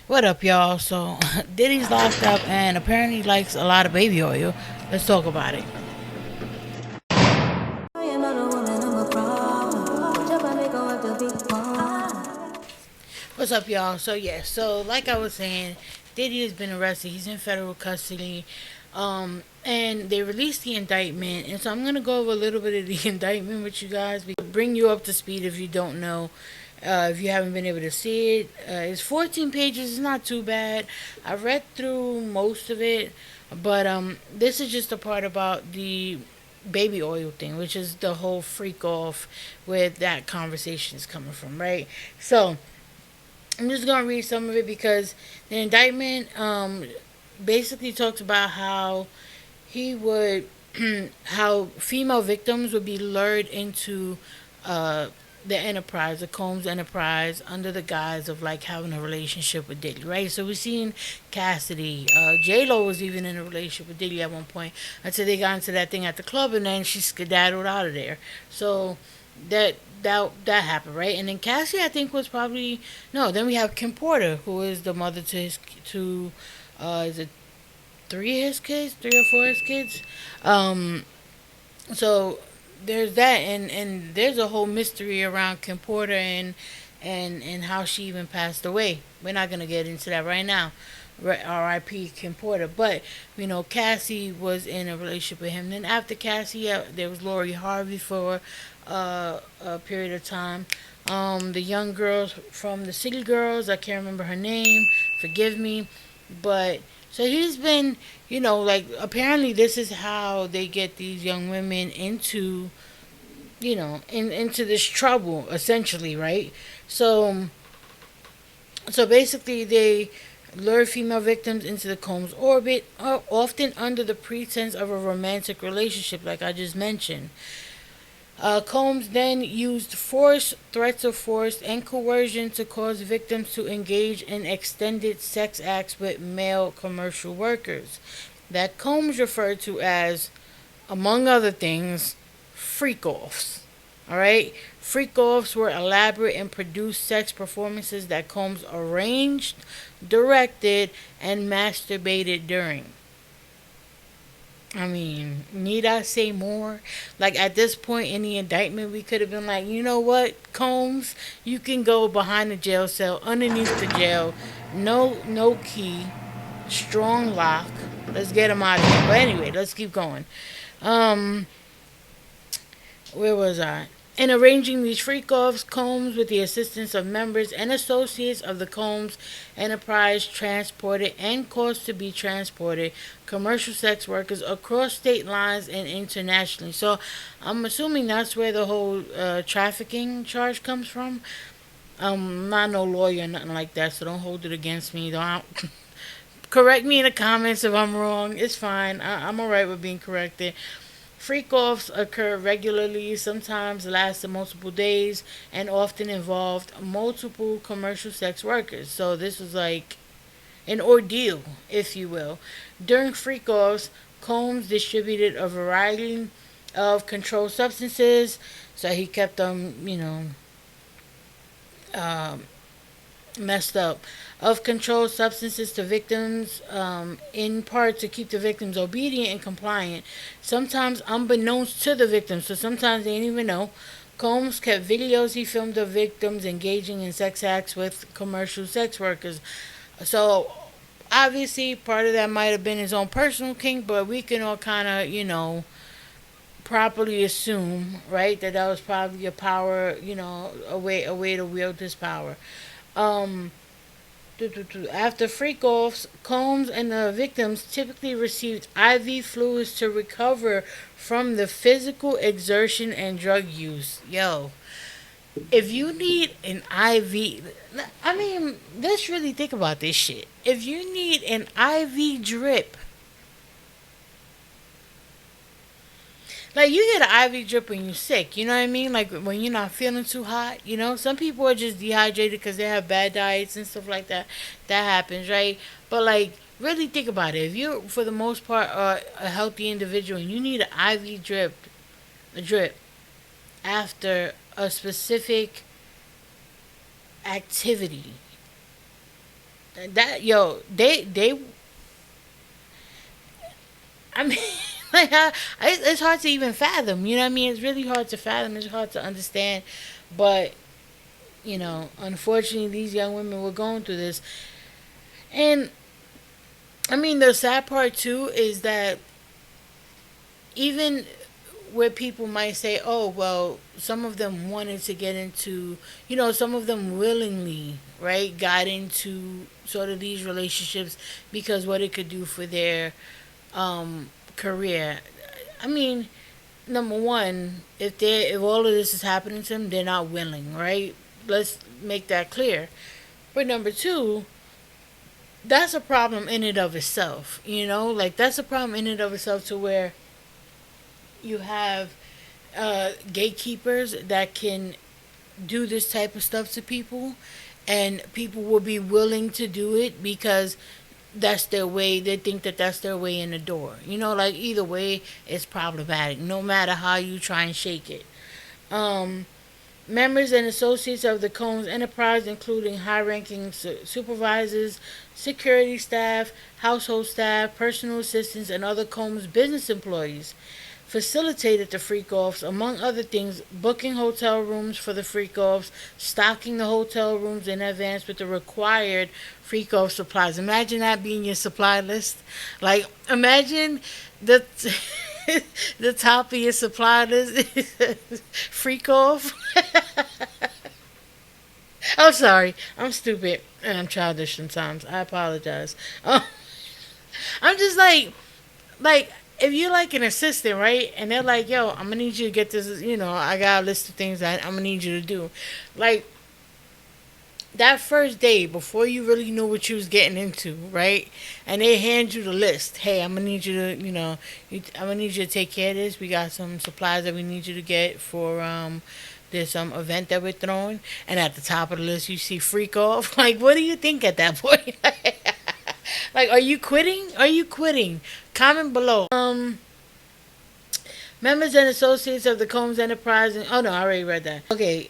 What up, y'all? So, Diddy's locked up and apparently likes a lot of baby oil. Let's talk about it. What's up, y'all? So like I was saying, Diddy has been arrested. He's in federal custody. And they released the indictment. And so I'm going to go over a little bit of the indictment with you guys, bring you up to speed if you don't know. If you haven't been able to see it, it's 14 pages. It's not too bad. I read through most of it, but this is just a part about the baby oil thing, which is the whole freak off where that conversation is coming from, right? So I'm just gonna read some of it because the indictment basically talks about how he would how female victims would be lured into uh, the enterprise, the Combs enterprise, under the guise of like having a relationship with Diddy, right? So we've seen Cassidy, J Lo was even in a relationship with Diddy at one point until they got into that thing at the club, and then she skedaddled out of there. So that happened, right? And then Cassie, I think, was probably no. Then we have Kim Porter, who is the mother to his to is it three of his kids, three or four of his kids. Um, so there's that, and there's a whole mystery around Kim Porter and how she even passed away. We're not gonna get into that right now. R.I.P. Kim Porter, but Cassie was in a relationship with him. Then after Cassie, there was Lori Harvey for a period of time. The young girls from the City Girls, I can't remember her name. Forgive me, but so he's been, like apparently this is how they get these young women into, into this trouble essentially, right? So, so basically they lure female victims into the Combs orbit, often under the pretense of a romantic relationship, like I just mentioned. Combs then used force, threats of force, and coercion to cause victims to engage in extended sex acts with male commercial workers that Combs referred to as, among other things, freak offs. All right? Freak offs were elaborate and produced sex performances that Combs arranged, directed, and masturbated during. I mean, need I say more? Like at this point in the indictment, we could have been like, you know what, Combs, you can go behind the jail cell, underneath the jail, no key, strong lock. Let's get him out of here. But anyway, let's keep going. Um, where was I? In arranging these freak-offs, Combs, with the assistance of members and associates of the Combs Enterprise, transported and caused to be transported commercial sex workers across state lines and internationally. So I'm assuming that's where the whole trafficking charge comes from. I'm not no lawyer or nothing like that, so don't hold it against me. Don't correct me in the comments if I'm wrong. It's fine. I'm alright with being corrected. Freak offs occur regularly, sometimes lasted multiple days, and often involved multiple commercial sex workers. So this was like an ordeal, if you will. During freak offs, Combs distributed a variety of controlled substances, so he kept them, um, messed up, of controlled substances to victims, in part to keep the victims obedient and compliant, sometimes unbeknownst to the victims. So sometimes they didn't even know. Combs kept videos he filmed of victims engaging in sex acts with commercial sex workers. So obviously, part of that might have been his own personal kink, but we can all kind of, properly assume, right, that that was probably a power, a way to wield his power. Um, After freak offs, Combs and the victims typically received IV fluids to recover from the physical exertion and drug use. Yo, if you need an IV, I mean, let's really think about this shit. If you need an IV drip, like you get an IV drip when you're sick, you know what I mean? Like when you're not feeling too hot, Some people are just dehydrated because they have bad diets and stuff like that. That happens, right? But like, really think about it. If you're, for the most part, a healthy individual and you need an IV drip after a specific activity, That yo, they I mean, like it's hard to even fathom. You know what I mean? It's really hard to fathom. It's hard to understand. But unfortunately, these young women were going through this, and I mean, the sad part too is that even where people might say, "Oh, well, some of them wanted to get into, some of them willingly, right, got into sort of these relationships because what it could do for their career." I mean, number one, if all of this is happening to them, they're not willing, right? Let's make that clear. But number two, that's a problem in and of itself. Like that's a problem in and of itself to where you have gatekeepers that can do this type of stuff to people, and people will be willing to do it because that's their way. They think that that's their way in the door. Like either way, it's problematic. No matter how you try and shake it. Um, Members and associates of the Combs enterprise, including high-ranking supervisors, security staff, household staff, personal assistants, and other Combs business employees, facilitated the freak-offs, among other things, booking hotel rooms for the freak-offs, stocking the hotel rooms in advance with the required freak-off supplies. Imagine that being your supply list. Like, imagine the the top of your supply list is freak-off. I'm sorry. I'm stupid and I'm childish sometimes. I apologize. I'm just like if you're like an assistant, right? And they're like, "Yo, I'm gonna need you to get this. I got a list of things that I'm gonna need you to do." Like that first day before you really knew what you was getting into, right? And they hand you the list. Hey, I'm gonna need you to, I'm gonna need you to take care of this. We got some supplies that we need you to get for this event that we're throwing. And at the top of the list, you see freak off. Like, what do you think at that point? Like, are you quitting? Are you quitting? Comment below. Members and associates of the Combs Enterprise. Oh no, I already read that. Okay,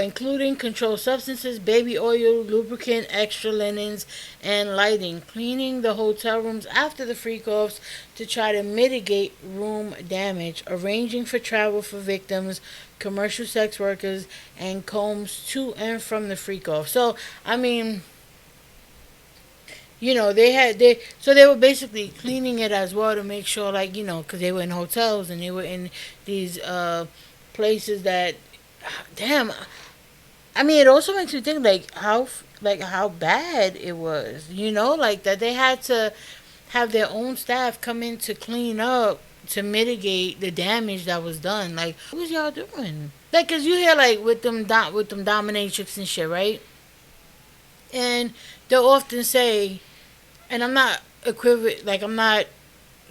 including controlled substances, baby oil, lubricant, extra linens, and lighting. Cleaning the hotel rooms after the freak-offs to try to mitigate room damage. Arranging for travel for victims, commercial sex workers, and Combs to and from the freak-off. So, I mean, they were basically cleaning it as well to make sure, like, because they were in hotels and they were in these places that, damn. I mean, it also makes me think like how bad it was, like that they had to have their own staff come in to clean up to mitigate the damage that was done. Like, what was y'all doing? Like, cause you hear like with them dominatrix and shit, right? And they'll often say, and I'm not like I'm not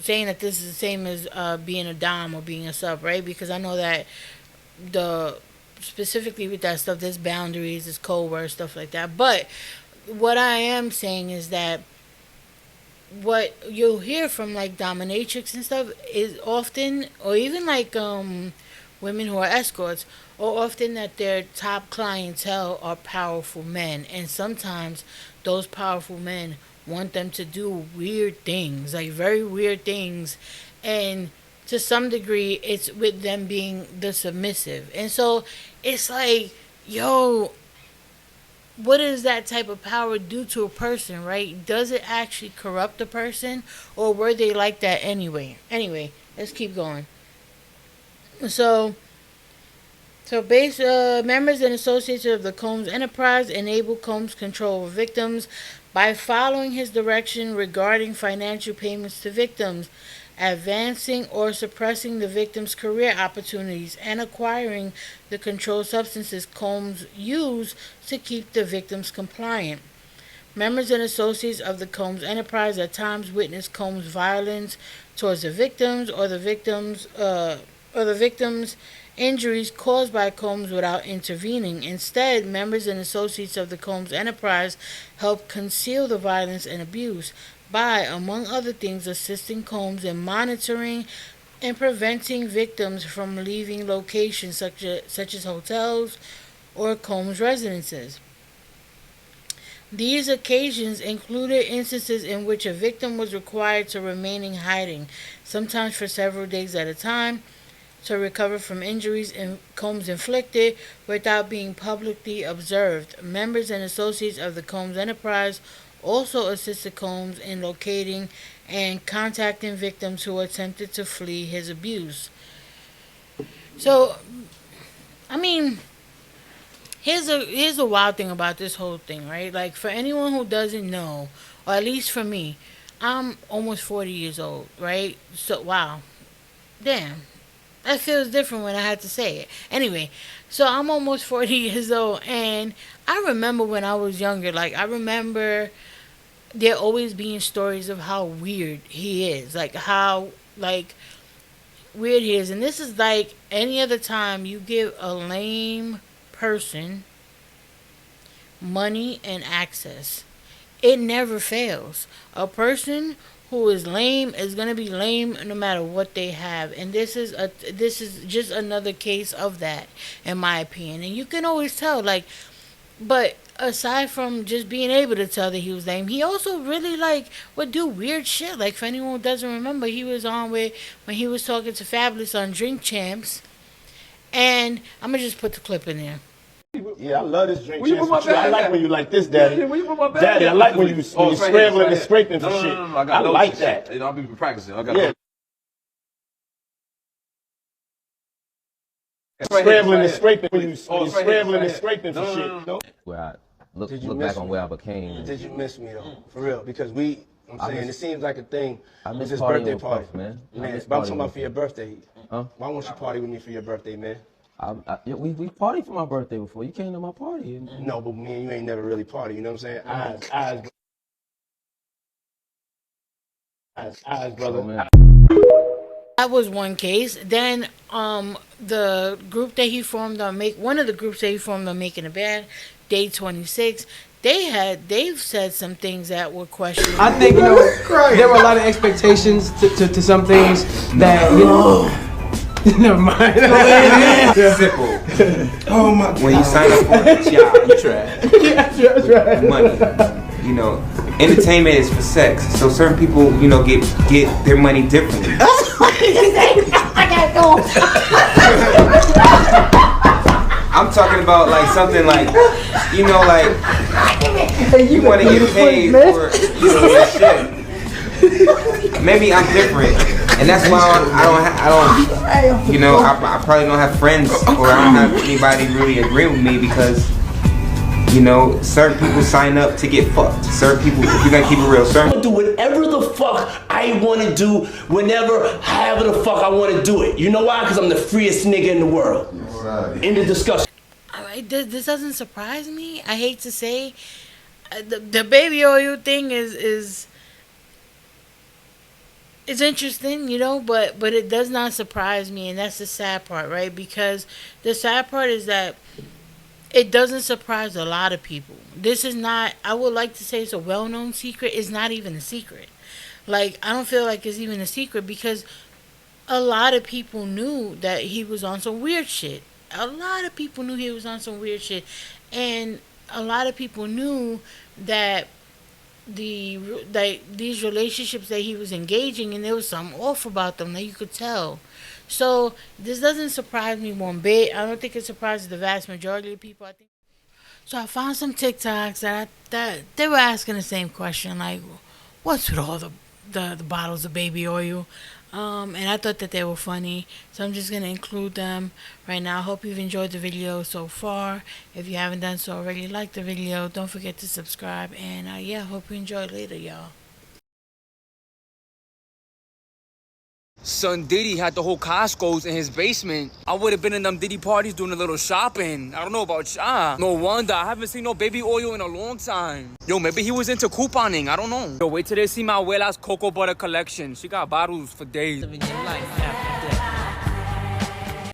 saying that this is the same as being a dom or being a sub, right? Because I know that the specifically with that stuff, there's boundaries, there's code words, stuff like that. But what I am saying is that what you'll hear from like dominatrix and stuff is often, or even like women who are escorts, or often that their top clientele are powerful men, and sometimes those powerful men want them to do weird things, like very weird things, and to some degree it's with them being the submissive. And so it's like, yo, what does that type of power do to a person, right? Does it actually corrupt a person, or were they like that anyway? Let's keep going. So members and associates of the Combs enterprise enable Combs control over victims by following his direction regarding financial payments to victims, advancing or suppressing the victim's career opportunities, and acquiring the controlled substances Combs use to keep the victims compliant. Members and associates of the Combs enterprise at times witness Combs' violence towards the victims, or the victims' injuries caused by Combs without intervening. Instead, members and associates of the Combs enterprise help conceal the violence and abuse by, among other things, assisting Combs in monitoring and preventing victims from leaving locations such as hotels or Combs residences. These occasions included instances in which a victim was required to remain in hiding, sometimes for several days at a time, to recover from injuries and Combs inflicted without being publicly observed. Members and associates of the Combs enterprise also assisted Combs in locating and contacting victims who attempted to flee his abuse. So, I mean, here's a wild thing about this whole thing, right? Like for anyone who doesn't know, or at least for me, I'm almost 40 years old, right? So wow, damn, that feels different when I had to say it. Anyway, so I'm almost 40 years old, and I remember when I was younger. Like I remember there always being stories of how weird he is, like how like weird he is, and this is like any other time you give a lame person money and access. It never fails. A person who is lame is gonna be lame no matter what they have, and this is just another case of that, in my opinion. And you can always tell, like, but aside from just being able to tell that he was lame, he also really like would do weird shit. Like for anyone who doesn't remember, he was on with when he was talking to Fabulous on Drink Champs, and I'm gonna just put the clip in there. Yeah, I love this drink. I like when you like this, Daddy. Daddy, I like when you scrambling and scraping for shit. I like that. I'll be practicing. I got scrambling and scraping when you scrambling and scraping for shit. Where I look back on where I became. Did you miss me though? For real, because I'm saying it seems like a thing. I miss his partying birthday with party, Puff, man. Man, I'm talking about for your birthday. Huh? Why won't you party with me for your birthday, man? We partied for my birthday before. You came to my party. No, but me and you ain't never really party. You know what I'm saying? Eyes, brother. man. That was one case. Then the group that he formed on one of the groups that he formed on Making a Band, Day 26, they've said some things that were questionable. I think there were a lot of expectations to some things that never mind. Simple. Oh my God. When you sign up for a job, you trash. Yeah, that's right. Money. You know, entertainment is for sex. So certain people, you know, get their money differently. I gotta go. I'm talking about like something like, you know, like you want to get paid for shit. Maybe I'm different, and that's why I don't, you know, I probably don't have friends or I don't have anybody really agree with me because, you know, certain people sign up to get fucked. Certain people, if you're gonna keep it real, certain I'm gonna do whatever the fuck I wanna do, whenever, however the fuck I wanna do it. You know why? Because I'm the freest nigga in the world. End of discussion. Alright, this doesn't surprise me. I hate to say, the baby oil thing is interesting, you know, but it does not surprise me, and that's the sad part, right? Because the sad part is that it doesn't surprise a lot of people. This is not, I would like to say it's a well-known secret. It's not even a secret. Like, I don't feel like it's even a secret because a lot of people knew that he was on some weird shit. A lot of people knew he was on some weird shit. And a lot of people knew that these relationships that he was engaging in, there was something off about them that you could tell. So this doesn't surprise me one bit. I don't think it surprises the vast majority of people. I think. So I found some TikToks that they were asking the same question, like, what's with all the bottles of baby oil? And I thought that they were funny, so I'm just gonna include them right now. I hope you've enjoyed the video so far. If you haven't done so already, like the video. Don't forget to subscribe, and yeah, hope you enjoy it later, y'all. Son Diddy had the whole Costco's in his basement. I would have been in them Diddy parties doing a little shopping. I don't know about y'all. No wonder. I haven't seen no baby oil in a long time. Yo, maybe he was into couponing. I don't know. Yo, wait till they see my abuela's cocoa butter collection. She got bottles for days.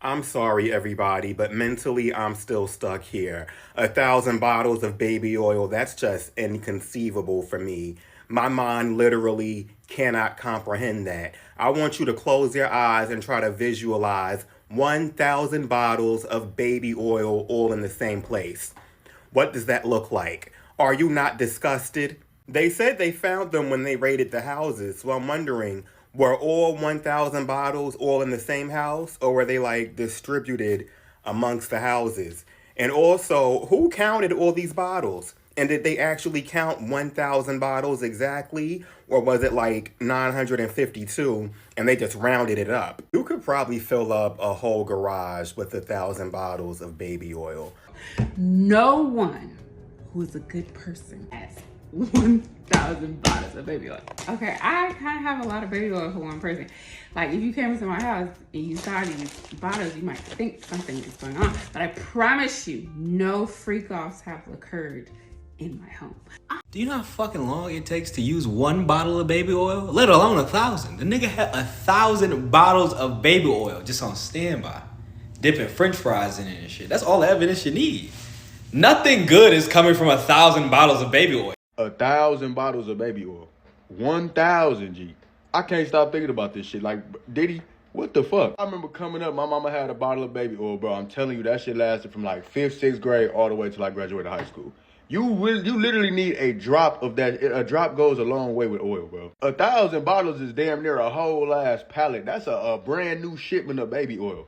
I'm sorry, everybody, but mentally I'm still stuck here. 1,000 bottles of baby oil, that's just inconceivable for me. My mind literally cannot comprehend that. I want you to close your eyes and try to visualize 1,000 bottles of baby oil all in the same place. What does that look like? Are you not disgusted? They said they found them when they raided the houses, so I'm wondering, were all 1,000 bottles all in the same house, or were they like distributed amongst the houses? And also, who counted all these bottles? And did they actually count 1,000 bottles exactly? Or was it like 952 and they just rounded it up? You could probably fill up a whole garage with 1,000 bottles of baby oil. No one who is a good person has 1,000 bottles of baby oil. Okay, I kind of have a lot of baby oil for one person. Like, if you came into my house and you saw these bottles, you might think something is going on. But I promise you, no freak-offs have occurred in my home. Do you know how fucking long it takes to use one bottle of baby oil? Let alone 1,000. The nigga had 1,000 bottles of baby oil just on standby. Dipping french fries in it and shit. That's all the evidence you need. Nothing good is coming from 1,000 bottles of baby oil. 1,000 bottles of baby oil. 1,000, G. I can't stop thinking about this shit. Like, Diddy, what the fuck? I remember coming up, my mama had a bottle of baby oil, bro. I'm telling you, that shit lasted from like 5th, 6th grade all the way till I graduated high school. You literally need a drop of that. A drop goes a long way with oil, bro. 1,000 bottles is damn near a whole ass pallet. That's a brand new shipment of baby oil.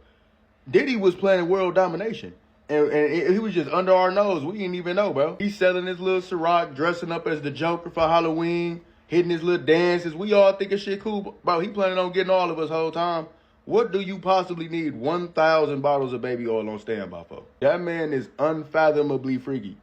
Diddy was planning world domination. And he was just under our nose. We didn't even know, bro. He's selling his little Ciroc, dressing up as the Joker for Halloween, hitting his little dances. We all thinking shit cool. Bro, he planning on getting all of us whole time. What do you possibly need 1,000 bottles of baby oil on standby for? That man is unfathomably freaky.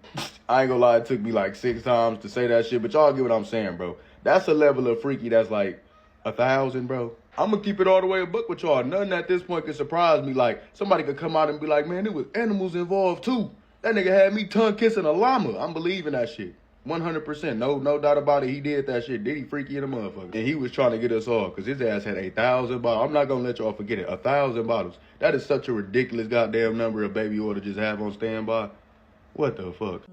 I ain't gonna lie, it took me like 6 times to say that shit, but y'all get what I'm saying, bro. That's a level of freaky that's like 1,000, bro. I'm gonna keep it all the way a book with y'all. Nothing at this point can surprise me. Like, somebody could come out and be like, man, there was animals involved too. That nigga had me tongue kissing a llama. I'm believing that shit. 100%. No doubt about it. He did that shit. Diddy freaky in a motherfucker. And he was trying to get us all because his ass had 1,000 bottles. I'm not gonna let y'all forget it. 1,000 bottles. That is such a ridiculous goddamn number of baby oil to just have on standby. What the fuck?